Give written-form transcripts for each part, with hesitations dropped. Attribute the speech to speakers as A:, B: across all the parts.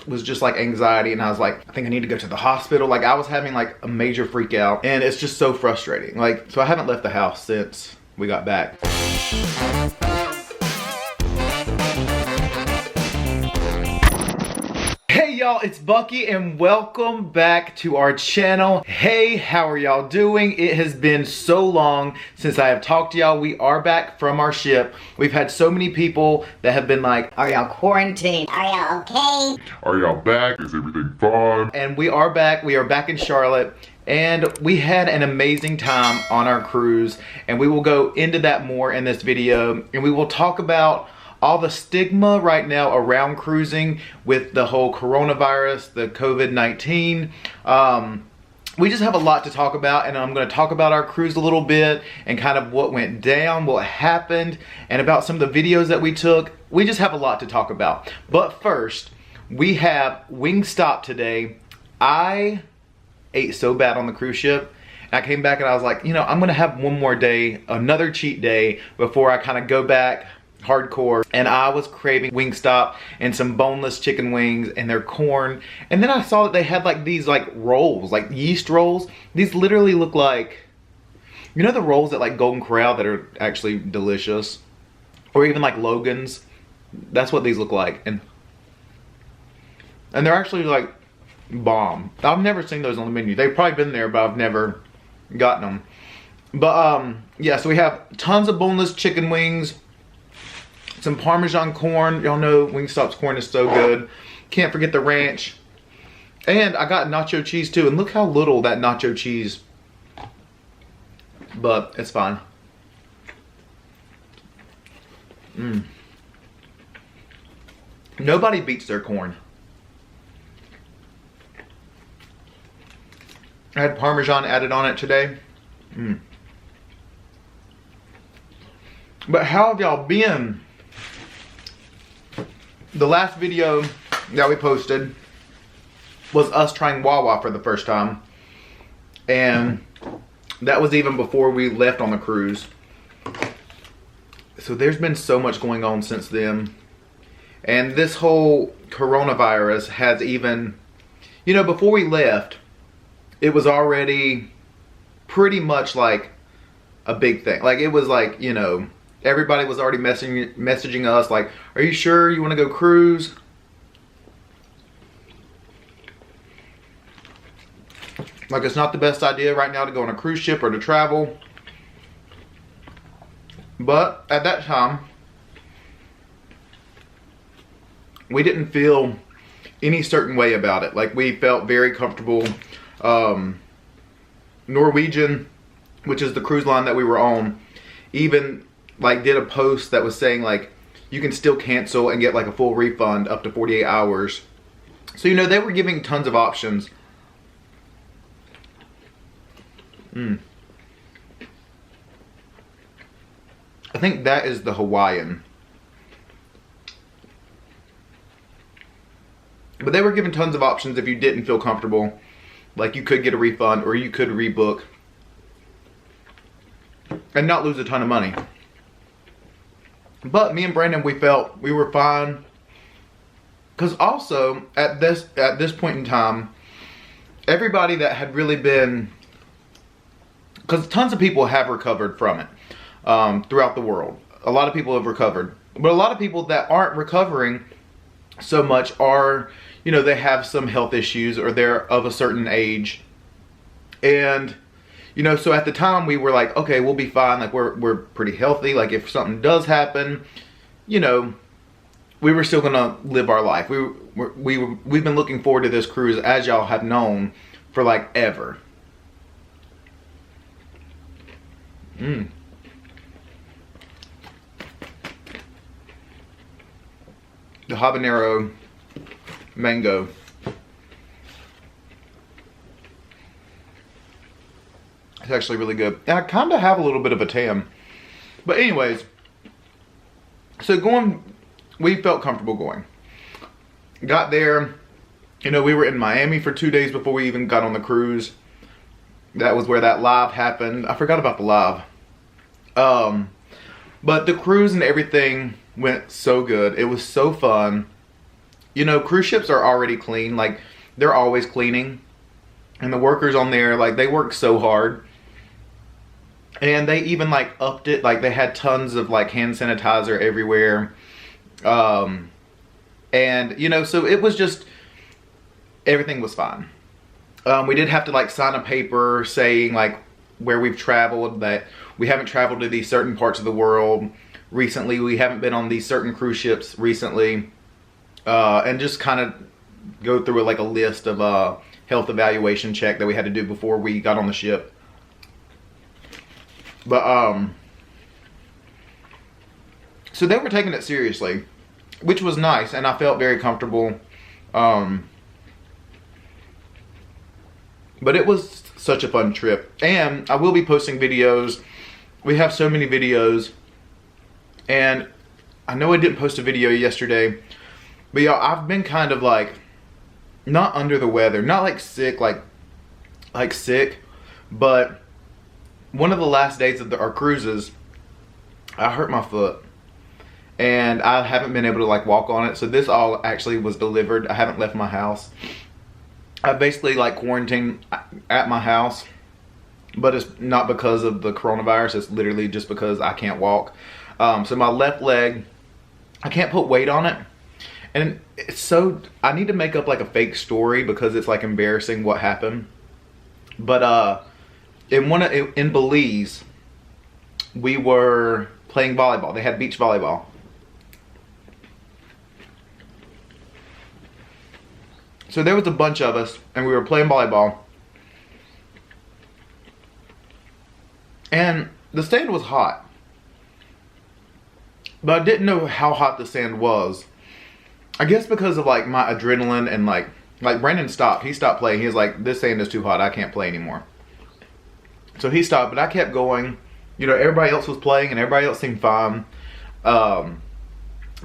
A: was just like anxiety, and I was like, I think I need to go to the hospital. Like I was having like a major freak out, and it's just so frustrating. Like, so I haven't left the house since we got back. Hey y'all, it's Bucky and welcome back to our channel. Hey, how are y'all doing? It has been so long since I have talked to y'all. We are back from our ship. We've had so many people that have been like, are y'all quarantined?
B: Are y'all okay?
C: Are y'all back? Is everything fine?
A: And we are back. We are back in Charlotte. And we had an amazing time on our cruise. And we will go into that more in this video. And we will talk about all the stigma right now around cruising with the whole coronavirus, the COVID-19. We just have a lot to talk about, and I'm going to talk about our cruise a little bit and kind of what went down, what happened, and about some of the videos that we took. We just have a lot to talk about. But first, we have Wingstop today. I ate so bad on the cruise ship. I came back and I was like, you know, I'm going to have one more day, another cheat day before I kind of go back hardcore. And I was craving Wingstop and some boneless chicken wings and their corn. And then I saw that they had like these like rolls, like yeast rolls. These literally look like, you know, the rolls at like Golden Corral that are actually delicious, or even like Logan's. That's what these look like. And they're actually like bomb. I've never seen those on the menu. They've probably been there, but I've never gotten them. But yeah, so we have tons of boneless chicken wings, some Parmesan corn. Y'all know Wingstop's corn is so good. Can't forget the ranch. And I got nacho cheese too. And look how little that nacho cheese. But it's fine. Nobody beats their corn. I had Parmesan added on it today. But how have y'all been? The last video that we posted was us trying Wawa for the first time. And that was even before we left on the cruise. So there's been so much going on since then. And this whole coronavirus has even, you know, before we left, it was already pretty much like a big thing. Like it was like, you know, everybody was already messaging us like, are you sure you want to go cruise? Like it's not the best idea right now to go on a cruise ship or to travel. But at that time, we didn't feel any certain way about it. Like we felt very comfortable. Norwegian, which is the cruise line that we were on, even like did a post that was saying like you can still cancel and get like a full refund up to 48 hours. So, you know, they were giving tons of options. I think that is the Hawaiian. But they were giving tons of options if you didn't feel comfortable. Like you could get a refund or you could rebook and not lose a ton of money. But me and Brandon, we felt we were fine. Because also at this point in time, everybody that had really been, because tons of people have recovered from it throughout the world. A lot of people have recovered. But a lot of people that aren't recovering so much are, you know, they have some health issues or they're of a certain age. And, you know, so at the time we were like, okay, we'll be fine. Like we're pretty healthy. Like if something does happen, you know, we were still gonna live our life. We've been looking forward to this cruise, as y'all have known, for like ever. The habanero mango. It's actually really good. And I kind of have a little bit of a tan. But anyways, so we felt comfortable going. Got there, you know, we were in Miami for 2 days before we even got on the cruise. That was where that live happened. I forgot about the live. But the cruise and everything went so good. It was so fun. you know, cruise ships are already clean. Like, they're always cleaning. And the workers on there, like, they work so hard. And they even, like, upped it. Like, they had tons of, like, hand sanitizer everywhere. And, you know, so it was just, everything was fine. We did have to, like, sign a paper saying, like, where we've traveled, that we haven't traveled to these certain parts of the world recently. We haven't been on these certain cruise ships recently. And just kind of go through, like, a list of health evaluation check that we had to do before we got on the ship. But, so they were taking it seriously, which was nice, and I felt very comfortable. But it was such a fun trip. And I will be posting videos. We have so many videos. And I know I didn't post a video yesterday, but y'all, I've been kind of like, not under the weather, not like sick, like sick, but one of the last days of our cruises, I hurt my foot. And I haven't been able to, like, walk on it. So this all actually was delivered. I haven't left my house. I basically, like, quarantined at my house. But it's not because of the coronavirus. It's literally just because I can't walk. So my left leg, I can't put weight on it. And it's so, I need to make up, like, a fake story because it's, like, embarrassing what happened. But in Belize, we were playing volleyball. They had beach volleyball. So there was a bunch of us, and we were playing volleyball. And the sand was hot. But I didn't know how hot the sand was. I guess because of, like, my adrenaline and, like Brandon stopped. He stopped playing. He was like, this sand is too hot. I can't play anymore. So he stopped, but I kept going. You know, everybody else was playing, and everybody else seemed fine. But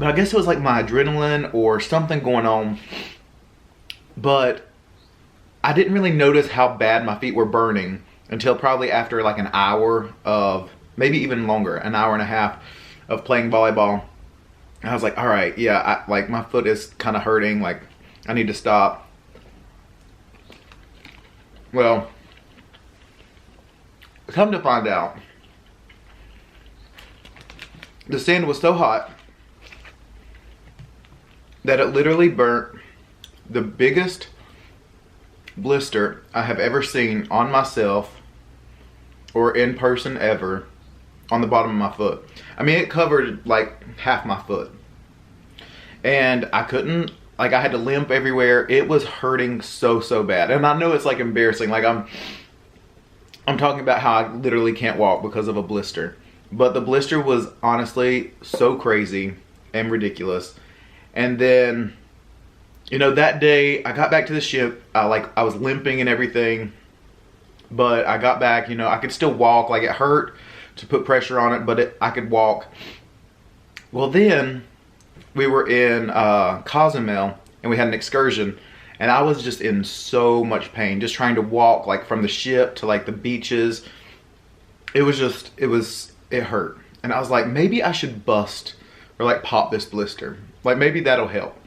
A: I guess it was, like, my adrenaline or something going on. But I didn't really notice how bad my feet were burning until probably after, like, an hour of, maybe even longer, an hour and a half of playing volleyball. And I was like, all right, yeah, like, my foot is kind of hurting. Like, I need to stop. Well, come to find out, the sand was so hot that it literally burnt the biggest blister I have ever seen on myself or in person ever on the bottom of my foot. I mean, it covered like half my foot. And I couldn't, like, I had to limp everywhere. It was hurting so bad. And I know it's like embarrassing. Like, I'm talking about how I literally can't walk because of a blister. But the blister was honestly so crazy and ridiculous. And then, you know, that day I got back to the ship. I was limping and everything, but I got back. You know, I could still walk. Like, it hurt to put pressure on it, but I could walk. Well, then we were in Cozumel and we had an excursion, and I was just in so much pain just trying to walk, like, from the ship to, like, the beaches. It hurt. And I was like, maybe I should bust or, like, pop this blister. Like, maybe that'll help.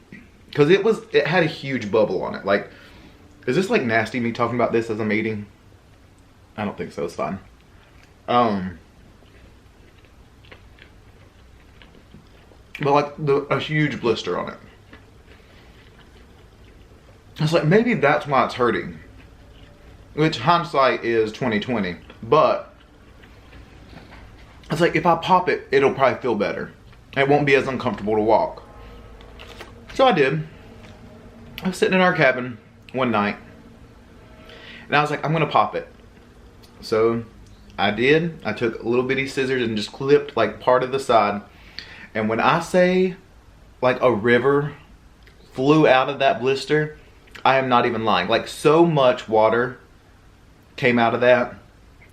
A: Because it had a huge bubble on it. Like, is this, like, nasty, me talking about this as I'm eating? I don't think so. It's fine. But, like, a huge blister on it. I was like, maybe that's why it's hurting. Which, hindsight is 20/20. But I was like, if I pop it, it'll probably feel better. It won't be as uncomfortable to walk. So I did. I was sitting in our cabin one night, and I was like, I'm gonna pop it. So I did. I took little bitty scissors and just clipped, like, part of the side. And when I say, like, a river flew out of that blister, I am not even lying. Like, so much water came out of that,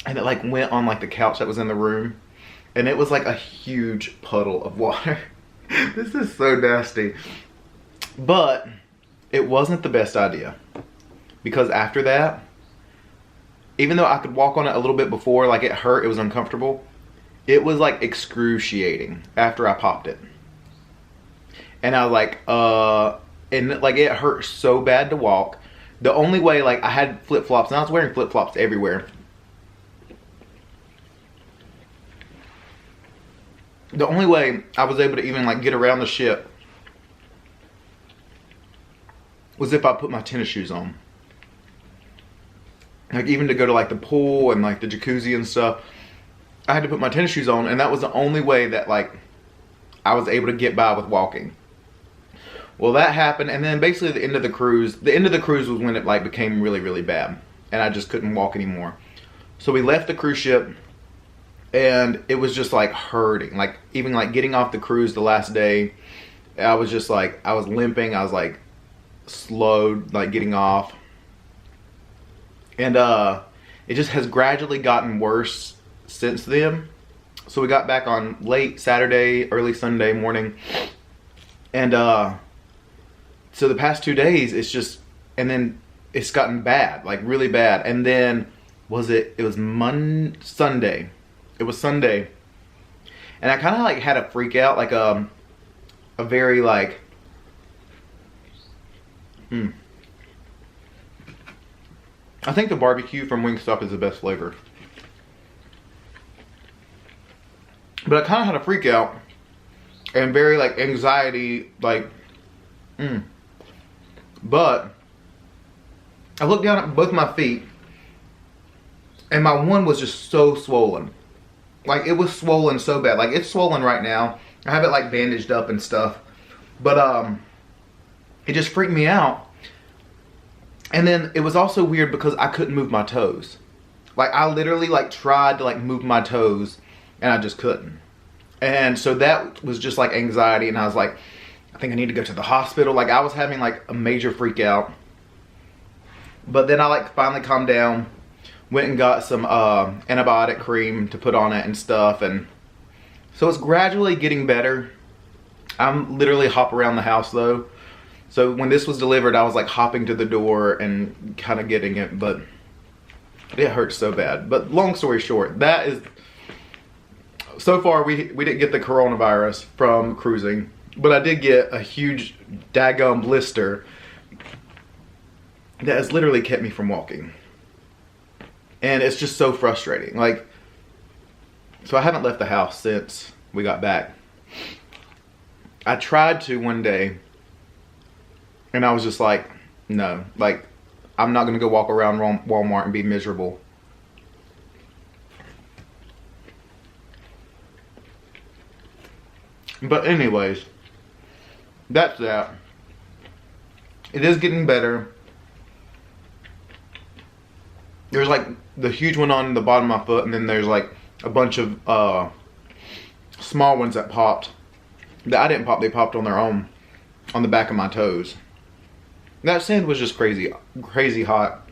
A: and it, like, went on, like, the couch that was in the room. And it was like a huge puddle of water. This is so nasty. But it wasn't the best idea. Because after that, even though I could walk on it a little bit before, like, it hurt, it was uncomfortable, it was, like, excruciating after I popped it. And I was like, and like it hurt so bad to walk. The only way, like I had flip-flops and I was wearing flip-flops everywhere. The only way I was able to even like get around the ship was if I put my tennis shoes on. Like even to go to like the pool and like the jacuzzi and stuff, I had to put my tennis shoes on, and that was the only way that like I was able to get by with walking. Well, that happened, and then basically the end of the cruise was when it like became really, really bad, and I just couldn't walk anymore. So we left the cruise ship, and it was just like hurting. Like even like getting off the cruise the last day, I was just like, I was limping, I was like slowed, like getting off. And it just has gradually gotten worse since then. So we got back on late Saturday, early Sunday morning. And so the past 2 days, it's just, and then it's gotten bad, like really bad. And then it was Sunday. It was Sunday. And I kind of like had a freak out, like a very like, I think the barbecue from Wingstop is the best flavor. But I kind of had a freak out and very like anxiety, like, But I looked down at both my feet, and my one was just so swollen. Like it was swollen so bad. Like it's swollen right now. I have it like bandaged up and stuff. But it just freaked me out. And then it was also weird because I couldn't move my toes. Like I literally like tried to like move my toes and I just couldn't. And so that was just like anxiety, and I was like, I think I need to go to the hospital. Like I was having like a major freak out. But then I like finally calmed down, went and got some antibiotic cream to put on it and stuff. And so it's gradually getting better. I'm literally hop around the house though. So when this was delivered, I was like hopping to the door and kind of getting it, but it hurts so bad. But long story short, that is, so far we didn't get the coronavirus from cruising, but I did get a huge daggum blister that has literally kept me from walking. And it's just so frustrating. Like, so I haven't left the house since we got back. I tried to one day, and I was just like, no, like, I'm not going to go walk around Walmart and be miserable. But anyways, that's that. It is getting better. There's like the huge one on the bottom of my foot, and then there's like a bunch of small ones that popped. That I didn't pop, they popped on their own on the back of my toes. That sand was just crazy hot.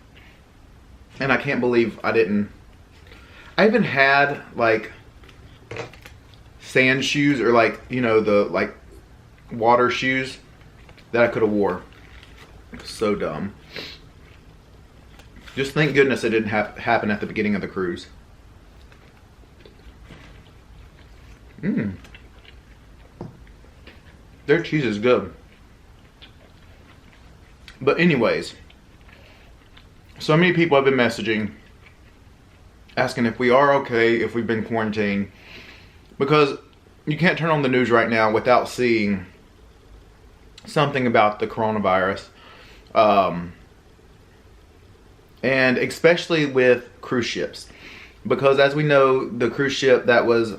A: And I can't believe I didn't. I even had like sand shoes, or like, you know, the like water shoes that I could have wore. So dumb. Just thank goodness it didn't happen at the beginning of the cruise. Their cheese is good. But anyways, so many people have been messaging asking if we are okay, if we've been quarantined, because you can't turn on the news right now without seeing something about the coronavirus. And especially with cruise ships, because as we know, the cruise ship that was,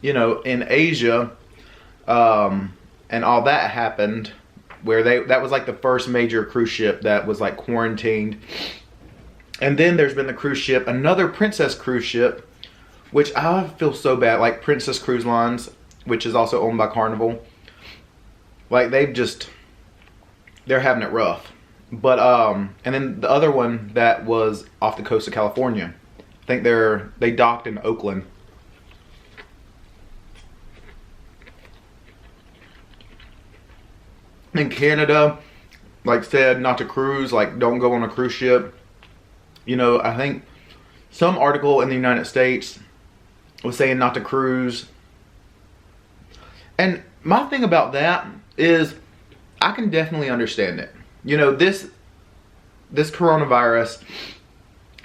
A: you know, in Asia, and all that happened, where that was like the first major cruise ship that was like quarantined. And then there's been the cruise ship, another Princess cruise ship, which I feel so bad, like Princess Cruise Lines, which is also owned by Carnival. Like they're having it rough. But and then the other one that was off the coast of California, I think they docked in Oakland. In Canada, like said not to cruise, like don't go on a cruise ship. You know, I think some article in the United States was saying not to cruise. And my thing about that is, I can definitely understand it. You know, this coronavirus,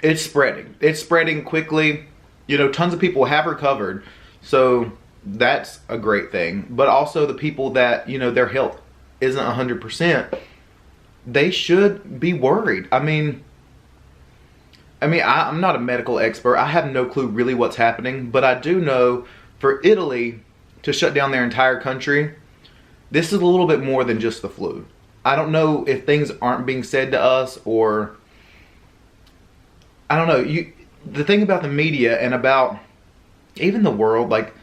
A: it's spreading. It's spreading quickly. You know, tons of people have recovered. So that's a great thing. But also the people that, you know, their health isn't 100%, they should be worried. I mean, I'm not a medical expert. I have no clue really what's happening. But I do know for Italy to shut down their entire country, this is a little bit more than just the flu. I don't know if things aren't being said to us, or I don't know. The thing about the media and about even the world, like,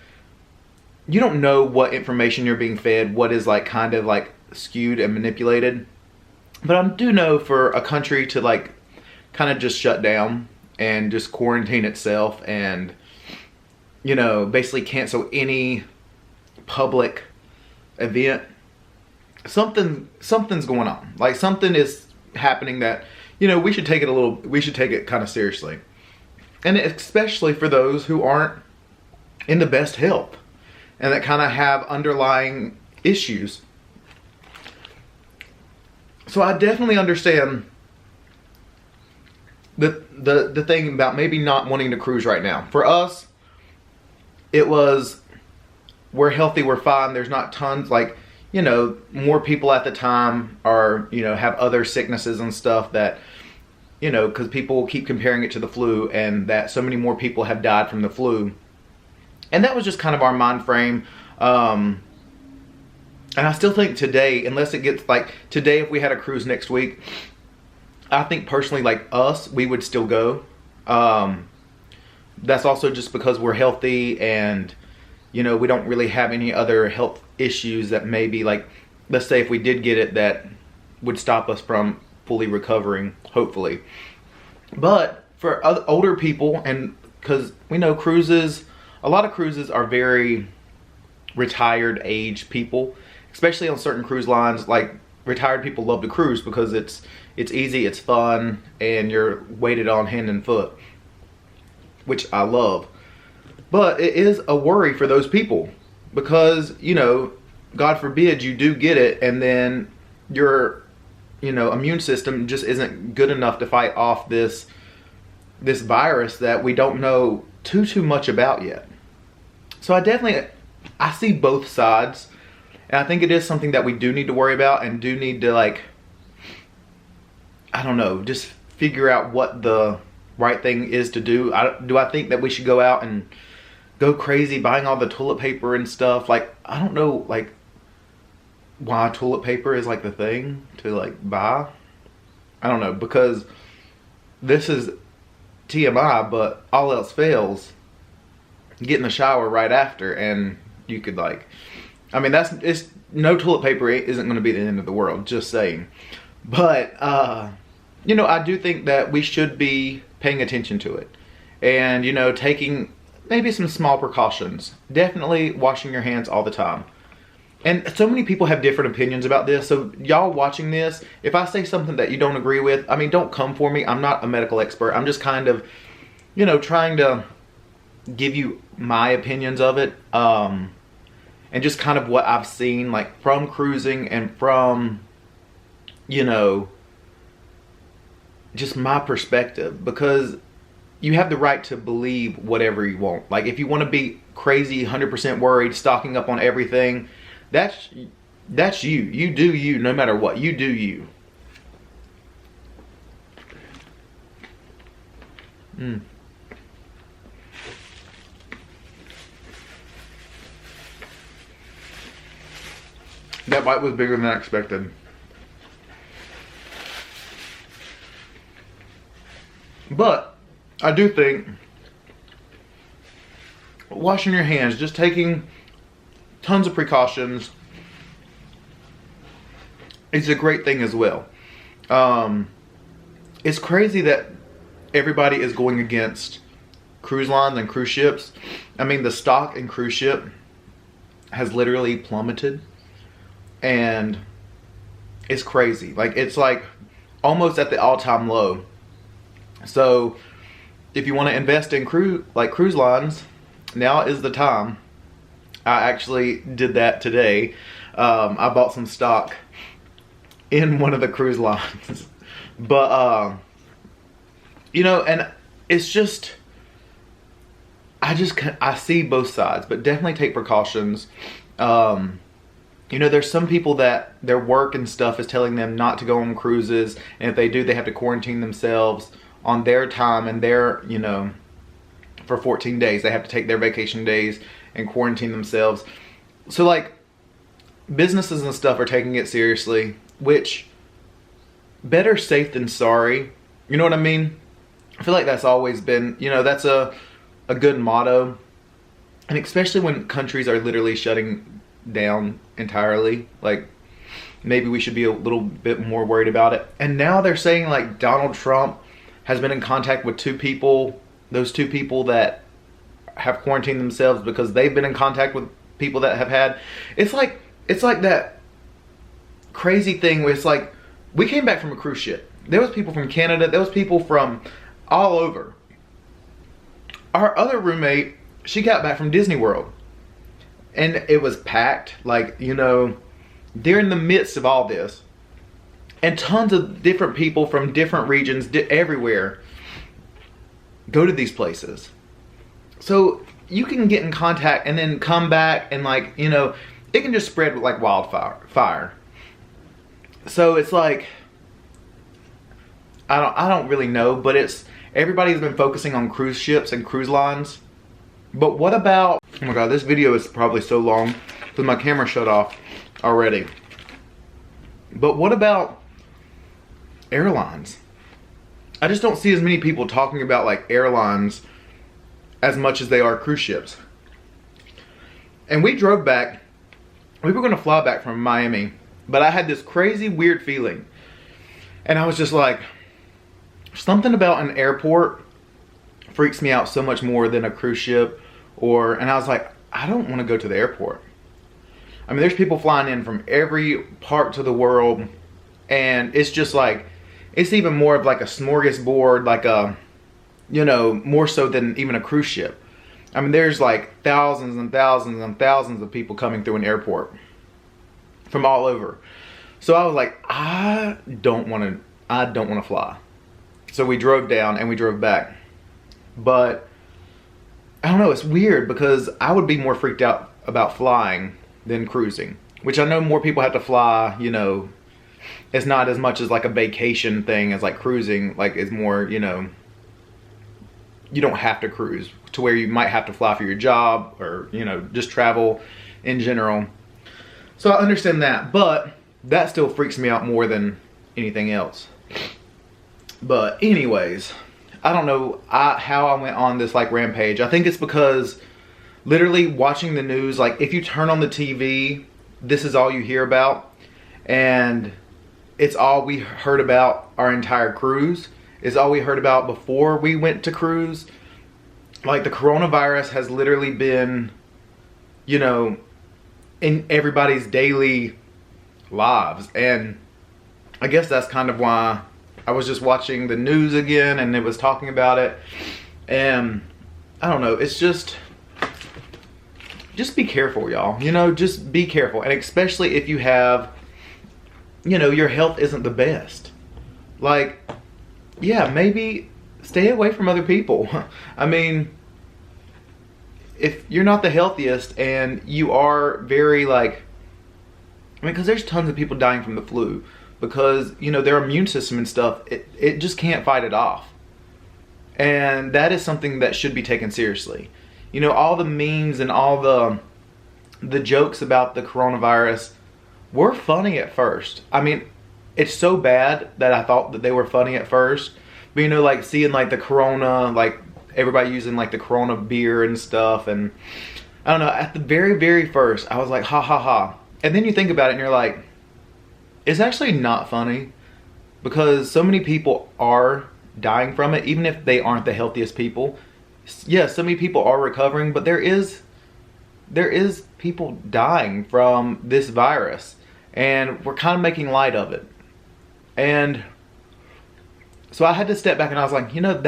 A: you don't know what information you're being fed, what is like kind of like skewed and manipulated. But I do know for a country to like kind of just shut down and just quarantine itself and, you know, basically cancel any public event, something's going on. Like, something is happening that, you know, we should take it kind of seriously. And especially for those who aren't in the best health and that kind of have underlying issues. So I definitely understand the thing about maybe not wanting to cruise right now. For us, it was, we're healthy, we're fine. There's not tons, like, you know, more people at the time are, you know, have other sicknesses and stuff that, you know, because people keep comparing it to the flu, and that so many more people have died from the flu. And that was just kind of our mind frame. And I still think today, unless it gets like today, if we had a cruise next week, I think personally, like us, we would still go. That's also just because we're healthy and, you know, we don't really have any other health issues that maybe, like, let's say if we did get it, that would stop us from fully recovering, hopefully. But for other older people, and because we know cruises, a lot of cruises are very retired age people, especially on certain cruise lines. Like, retired people love to cruise because it's easy, it's fun, and you're weighted on hand and foot, which I love. But it is a worry for those people because, you know, God forbid you do get it and then your, you know, immune system just isn't good enough to fight off this virus that we don't know too much about yet. So I see both sides, and I think it is something that we do need to worry about and do need to, like, I don't know, just figure out what the right thing is to do. Do I think that we should go out and go crazy buying all the toilet paper and stuff? Like, I don't know, like, why toilet paper is like the thing to like buy. I don't know, because this is TMI, but all else fails, get in the shower right after and you could, like, I mean, it's no toilet paper isn't going to be the end of the world, just saying. But you know, I do think that we should be paying attention to it and, you know, taking maybe some small precautions. Definitely washing your hands all the time. And so many people have different opinions about this. So y'all watching this, if I say something that you don't agree with, I mean, don't come for me. I'm not a medical expert. I'm just kind of, you know, trying to give you my opinions of it. And just kind of what I've seen, like, from cruising and from, you know, just my perspective. Because you have the right to believe whatever you want. Like, if you want to be crazy, 100% worried, stocking up on everything, that's you. You do you, no matter what. You do you. That bite was bigger than I expected. But I do think washing your hands, just taking tons of precautions, is a great thing as well. It's crazy that everybody is going against cruise lines and cruise ships. I mean, the stock in cruise ship has literally plummeted, and it's crazy. Like, it's like almost at the all-time low. So if you want to invest in cruise lines, now is the time. I actually did that today. I bought some stock in one of the cruise lines. But, you know, and it's just, I see both sides, but definitely take precautions. You know, there's some people that their work and stuff is telling them not to go on cruises, and if they do, they have to quarantine themselves on their time and their, you know, for 14 days. They have to take their vacation days and quarantine themselves. So, like, businesses and stuff are taking it seriously, which, better safe than sorry. You know what I mean? I feel like that's always been, you know, that's a good motto. And especially when countries are literally shutting down entirely, like, maybe we should be a little bit more worried about it. And now they're saying, like, Donald Trump has been in contact with two people, those two people that have quarantined themselves because they've been in contact with people that have had, it's like that crazy thing where it's like, we came back from a cruise ship. There was people from Canada, there was people from all over. Our other roommate, she got back from Disney World. And it was packed, like, you know, they're in the midst of all this. And tons of different people from different regions, everywhere, go to these places. So you can get in contact and then come back and, like, you know, it can just spread like wildfire. So it's like, I don't really know, but it's, everybody's been focusing on cruise ships and cruise lines. But what about, oh my god, this video is probably so long because my camera shut off already. But what about airlines? I just don't see as many people talking about, like, airlines as much as they are cruise ships. And we drove back. We were going to fly back from Miami, but I had this crazy weird feeling. And I was just like, something about an airport freaks me out so much more than a cruise ship. And I was like, I don't want to go to the airport. I mean, there's people flying in from every part of the world, and it's just like, it's even more of like a smorgasbord, like a, you know, more so than even a cruise ship. I mean, there's like thousands and thousands and thousands of people coming through an airport from all over. So I was like, I don't want to fly. So we drove down and we drove back. But I don't know, it's weird because I would be more freaked out about flying than cruising, which I know more people have to fly, you know. It's not as much as like a vacation thing as like cruising, like it's more, you know, you don't have to cruise to where you might have to fly for your job or, you know, just travel in general. So I understand that, but that still freaks me out more than anything else. But anyways, I don't know how I went on this like rampage. I think it's because literally watching the news, like if you turn on the TV, this is all you hear about. And it's all we heard about our entire cruise. It's all we heard about before we went to cruise. Like the coronavirus has literally been, you know, in everybody's daily lives. And I guess that's kind of why I was just watching the news again and it was talking about it. And I don't know, it's just be careful, y'all. You know, just be careful. And especially if you have, you know, your health isn't the best. Like, yeah, maybe stay away from other people. I mean, if you're not the healthiest and you are very like, I mean, because there's tons of people dying from the flu because, you know, their immune system and stuff, it just can't fight it off. And that is something that should be taken seriously. You know, all the memes and all the jokes about the coronavirus were funny at first. I mean, it's so bad that I thought that they were funny at first. But, you know, like seeing like the corona, like everybody using like the corona beer and stuff. And I don't know, at the very, very first, I was like, ha ha ha. And then you think about it and you're like, it's actually not funny because so many people are dying from it, even if they aren't the healthiest people. Yes, so many people are recovering, but there is people dying from this virus, and we're kind of making light of it. And so I had to step back and I was like, you know,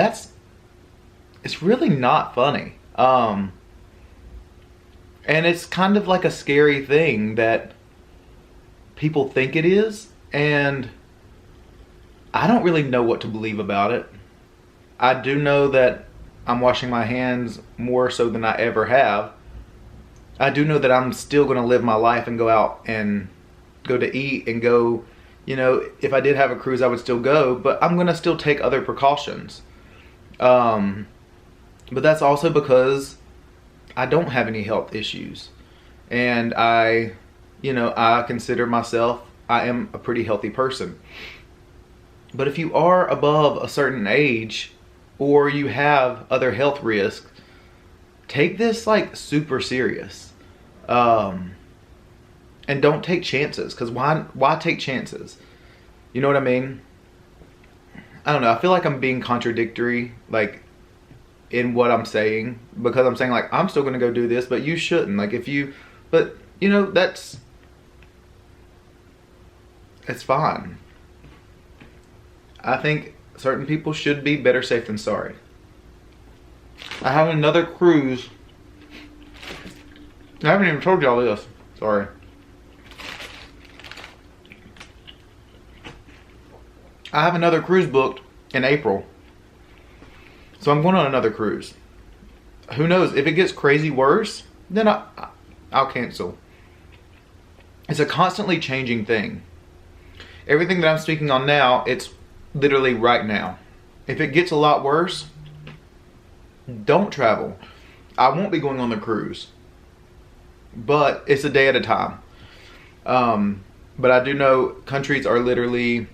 A: it's really not funny. And it's kind of like a scary thing that people think it is, And I don't really know what to believe about it. I do know that I'm washing my hands more so than I ever have. I do know that I'm still going to live my life and go out and go to eat and go, you know, if I did have a cruise, I would still go, but I'm going to still take other precautions. But that's also because I don't have any health issues. And I consider myself, I am a pretty healthy person. But if you are above a certain age or you have other health risks, take this like super serious. And don't take chances, because why take chances? You know what I mean? I don't know. I feel like I'm being contradictory, like, in what I'm saying, because I'm saying like I'm still gonna go do this, but you shouldn't. Like but you know, that's fine. I think certain people should be better safe than sorry. I have another cruise. I haven't even told y'all this. Sorry. I have another cruise booked in April. So I'm going on another cruise. Who knows? If it gets crazy worse, then I'll cancel. It's a constantly changing thing. Everything that I'm speaking on now, it's literally right now. If it gets a lot worse, don't travel. I won't be going on the cruise. But it's a day at a time. But I do know countries are literally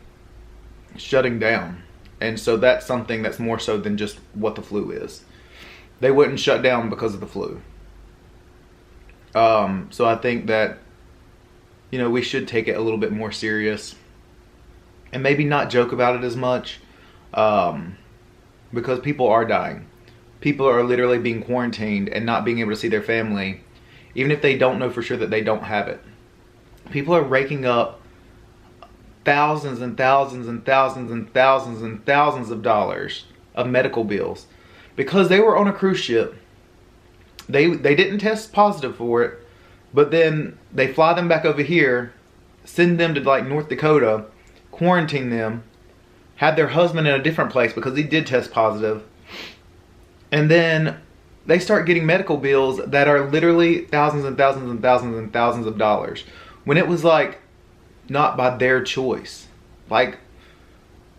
A: shutting down. And so that's something that's more so than just what the flu is. They wouldn't shut down because of the flu. So I think that, you know, we should take it a little bit more serious. And maybe not joke about it as much. Because people are dying. People are literally being quarantined and not being able to see their family, even if they don't know for sure that they don't have it. People are raking up thousands and thousands and thousands and thousands and thousands of dollars of medical bills because they were on a cruise ship. They didn't test positive for it, but then they fly them back over here, send them to like North Dakota, quarantine them, had their husband in a different place because he did test positive, and then they start getting medical bills that are literally thousands and thousands and thousands and thousands of dollars when it was like not by their choice. Like,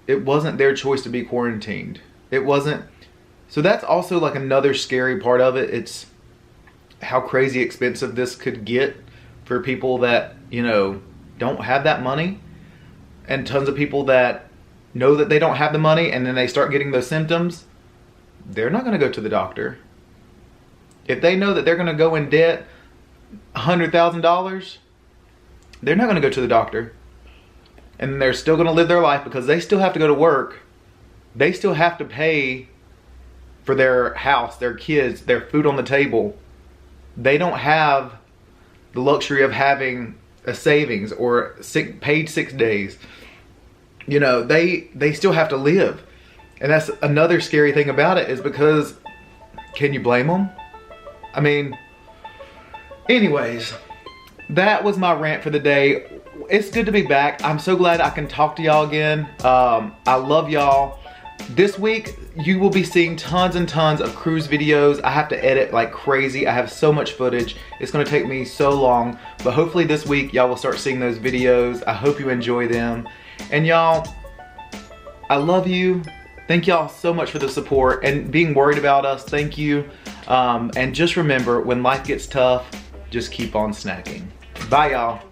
A: it wasn't their choice to be quarantined. It wasn't. So that's also like another scary part of it. It's how crazy expensive this could get for people that, you know, don't have that money, and tons of people that know that they don't have the money and then they start getting those symptoms. They're not going to go to the doctor. If they know that they're going to go in debt $100,000, they're not going to go to the doctor. And they're still going to live their life because they still have to go to work. They still have to pay for their house, their kids, their food on the table. They don't have the luxury of having a savings or paid 6 days. You know, they still have to live. And that's another scary thing about it, is because, can you blame them? I mean, anyways, that was my rant for the day. It's good to be back. I'm so glad I can talk to y'all again. I love y'all. This week, you will be seeing tons and tons of cruise videos. I have to edit like crazy. I have so much footage. It's gonna take me so long, but hopefully this week, y'all will start seeing those videos. I hope you enjoy them. And y'all, I love you. Thank y'all so much for the support and being worried about us. Thank you. And just remember, when life gets tough, just keep on snacking. Bye, y'all.